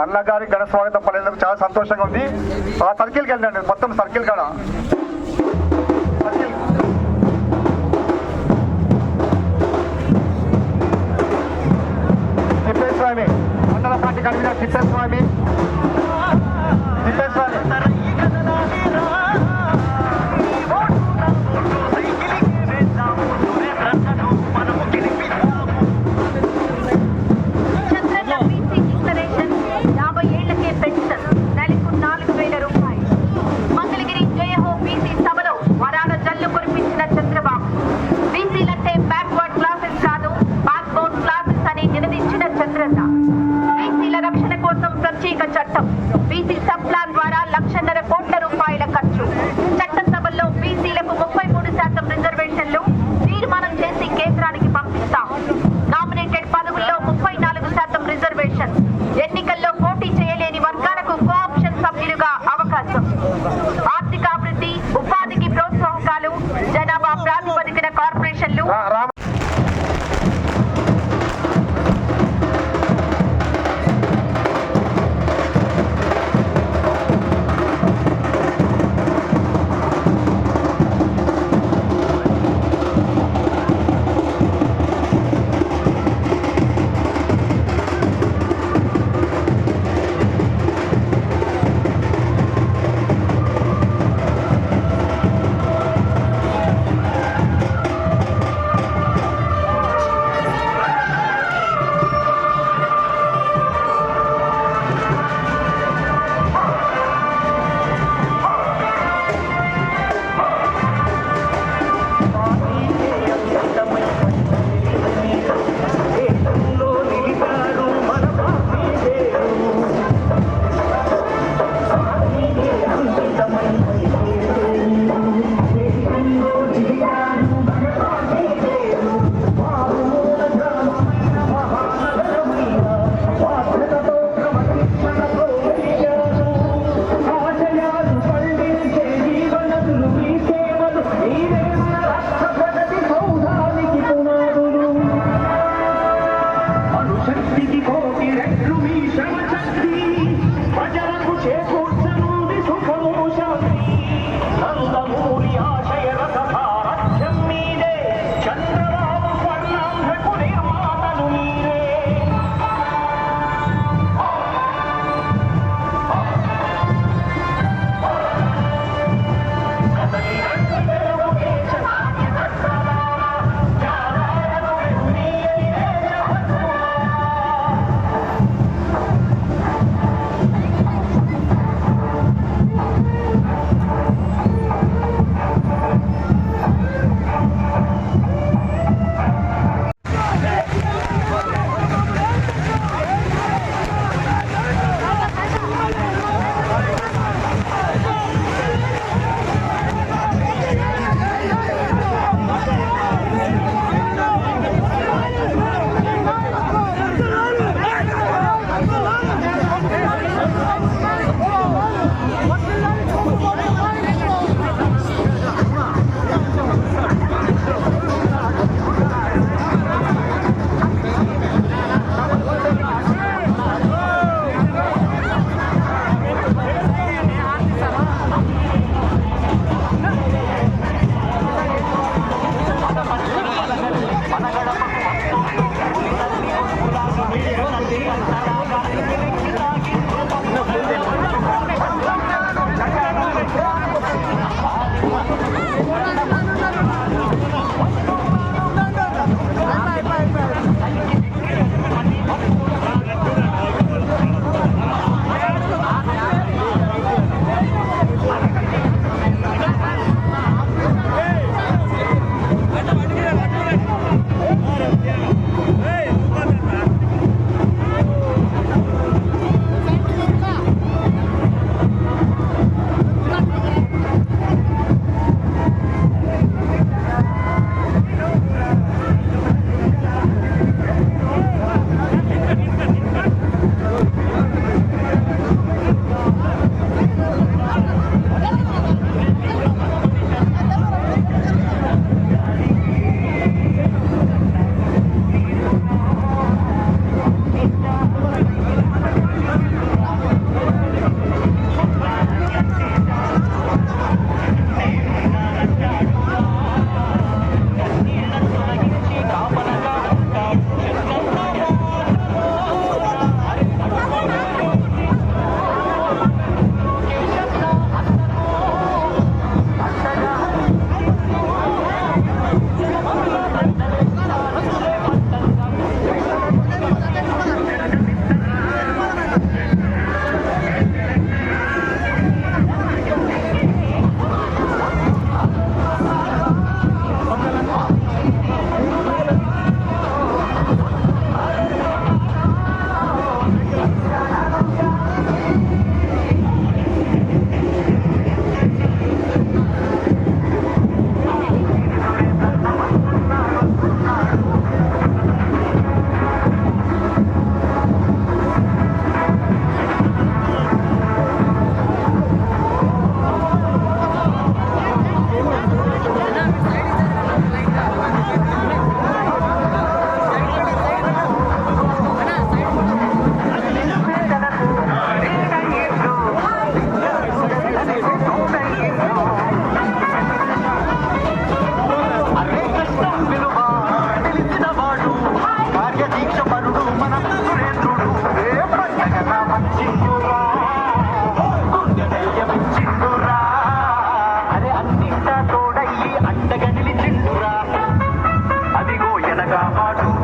అన్నగారి ఘన స్వాగతం పడేందుకు చాలా సంతోషంగా ఉంది. ఆ సర్కిల్కి వెళ్ళండి, మొత్తం సర్కిల్ కాడ తిప్పేస్వామి మండల పార్టీ కన్వీనర్ తిప్పేస్వామి బీసీల రక్షణ కోసం ప్రత్యేక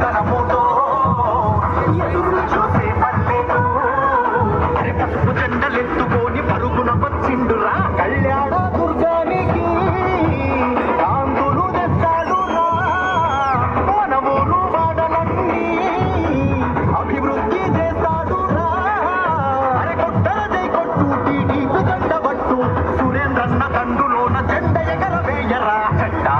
కనముతో ఎదురు చూసే పల్లెలు పసుపు జెండలెత్తుకొని పరుగున వచ్చిండురా కళ్యాణ దుర్గానికి కాంతులు తెస్తాడురా మన ఊరు వాడలన్నీ అభివృద్ధి చేస్తాడురా అరే కొట్టల జై కొట్టు టీడీపీ జెండబట్టు సురేంద్రన్న తండులోన జెండ ఎగరవేయరా జెండా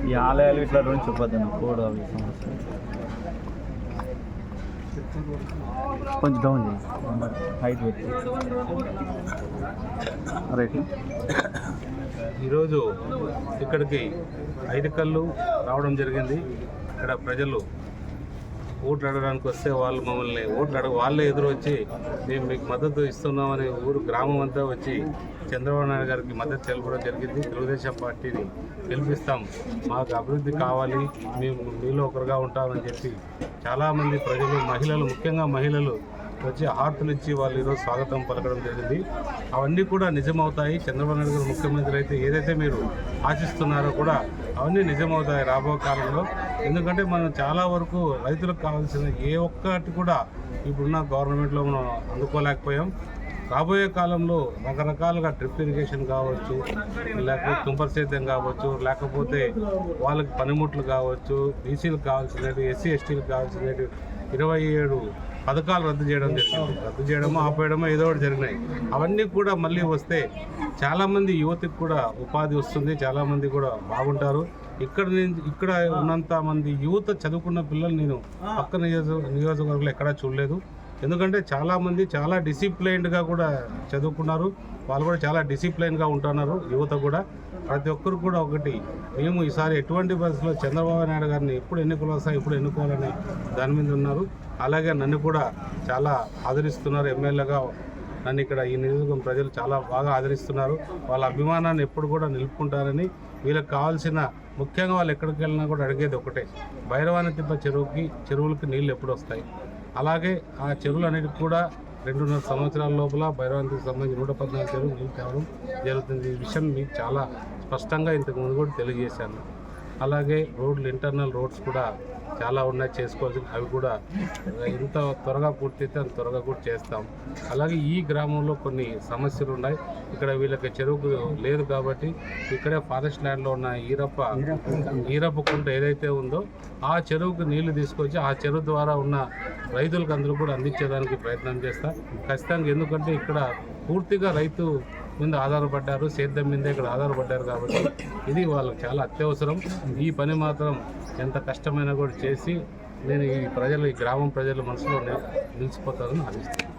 ఈ ఆలయాలు ఇట్లా రెండు చెప్పొద్దు కోడ్ అవి సమస్య కొంచెం డౌన్ చేయండి హైట్ పెట్టి రైట్. ఈరోజు ఇక్కడికి ఐదుకల్లు రావడం జరిగింది. ఇక్కడ ప్రజలు ఓట్లు అడగడానికి వస్తే వాళ్ళు మమ్మల్ని వాళ్ళే ఎదురు వచ్చి మేము మీకు మద్దతు ఇస్తున్నామని ఊరు గ్రామం అంతా వచ్చి చంద్రబాబు నాయుడు గారికి మద్దతు తెలపడం జరిగింది. తెలుగుదేశం పార్టీని గెలిపిస్తాం, మాకు అభివృద్ధి కావాలి, మేము మీలో ఒకరుగా ఉంటామని చెప్పి చాలామంది ప్రజలు, మహిళలు, ముఖ్యంగా మహిళలు వచ్చి హారతులు ఇచ్చి వాళ్ళు ఈరోజు స్వాగతం పలకడం జరిగింది. అవన్నీ కూడా నిజమవుతాయి. చంద్రబాబు నాయుడు గారు ముఖ్యమంత్రి అయితే ఏదైతే మీరు ఆశిస్తున్నారో కూడా అవన్నీ నిజమవుతాయి రాబో కాలంలో. ఎందుకంటే మనం చాలా వరకు రైతులకు కావాల్సిన ఏ ఒక్కటి కూడా ఇప్పుడున్న గవర్నమెంట్లో మనం అందుకోలేకపోయాం. రాబోయే కాలంలో రకరకాలుగా డ్రిప్ ఇరిగేషన్ కావచ్చు, లేకపోతే తుంపర్ సేద్యం కావచ్చు, లేకపోతే వాళ్ళకి పనిముట్లు కావచ్చు, బీసీలకు కావాల్సినవి, ఎస్సీ ఎస్టీలకు కావాల్సినవి 27 పథకాలు రద్దు చేయడం జరిగింది. రద్దు చేయడమో ఆపేయడమో ఏదో ఒకటి జరిగినాయి. అవన్నీ కూడా మళ్ళీ వస్తే చాలామంది యువతకు కూడా ఉపాధి వస్తుంది, చాలామంది కూడా బాగుంటారు. ఇక్కడ ఉన్నంత మంది యువత చదువుకున్న పిల్లలు నేను పక్క నియోజకవర్గంలో ఎక్కడా చూడలేదు. ఎందుకంటే చాలామంది చాలా డిసిప్లైన్డ్గా కూడా చదువుకున్నారు, వాళ్ళు కూడా చాలా డిసిప్లైన్గా ఉంటున్నారు. యువత కూడా ప్రతి ఒక్కరు కూడా ఒకటి, మేము ఈసారి ఎటువంటి బస్సులో చంద్రబాబు నాయుడు గారిని ఎప్పుడు ఎన్నికలు వస్తాయి, ఎప్పుడు ఎన్నుకోవాలని దాని మీద ఉన్నారు. అలాగే నన్ను కూడా చాలా ఆదరిస్తున్నారు. ఎమ్మెల్యేగా నన్ను ఇక్కడ ఈ నియోజకవర్గం ప్రజలు చాలా బాగా ఆదరిస్తున్నారు. వాళ్ళ అభిమానాన్ని ఎప్పుడు కూడా నిలుపుకుంటారని, వీళ్ళకి కావాల్సిన ముఖ్యంగా వాళ్ళు ఎక్కడికి వెళ్ళినా కూడా అడిగేది ఒకటే, భైరవాని తిప్ప చెరువులకి నీళ్ళు ఎప్పుడు వస్తాయి. అలాగే ఆ చెరువులు అన్నిటికి కూడా 2.5 సంవత్సరాల లోపల భైరవానికి సంబంధించి 114 చెరువులు నీళ్ళు తేవడం జరుగుతుంది. ఈ విషయం మీకు చాలా స్పష్టంగా ఇంతకుముందు కూడా తెలియజేశాను. అలాగే రోడ్లు, ఇంటర్నల్ రోడ్స్ కూడా చాలా ఉన్నాయి చేసుకోవాల్సి, అవి కూడా ఎంత త్వరగా పూర్తి అయితే అంత త్వరగా కూడా చేస్తాం. అలాగే ఈ గ్రామంలో కొన్ని సమస్యలు ఉన్నాయి. ఇక్కడ వీళ్ళకి చెరువు లేదు కాబట్టి ఇక్కడే ఫారెస్ట్ ల్యాండ్లో ఉన్న ఈరప్ప కుంట ఏదైతే ఉందో ఆ చెరువుకు నీళ్లు తీసుకొచ్చి ఆ చెరువు ద్వారా ఉన్న రైతులకు అందరూ కూడా అందించేదానికి ప్రయత్నం చేస్తాం ఖచ్చితంగా. ఎందుకంటే ఇక్కడ పూర్తిగా రైతు మీద ఆధారపడ్డారు, సేద్యం మీద ఇక్కడ ఆధారపడ్డారు కాబట్టి ఇది వాళ్ళకి చాలా అత్యవసరం. ఈ పని మాత్రం ఎంత కష్టమైనా కూడా చేసి నేను ఈ గ్రామం ప్రజల మనసులో నిలిచిపోతారని ఆశిస్తాను.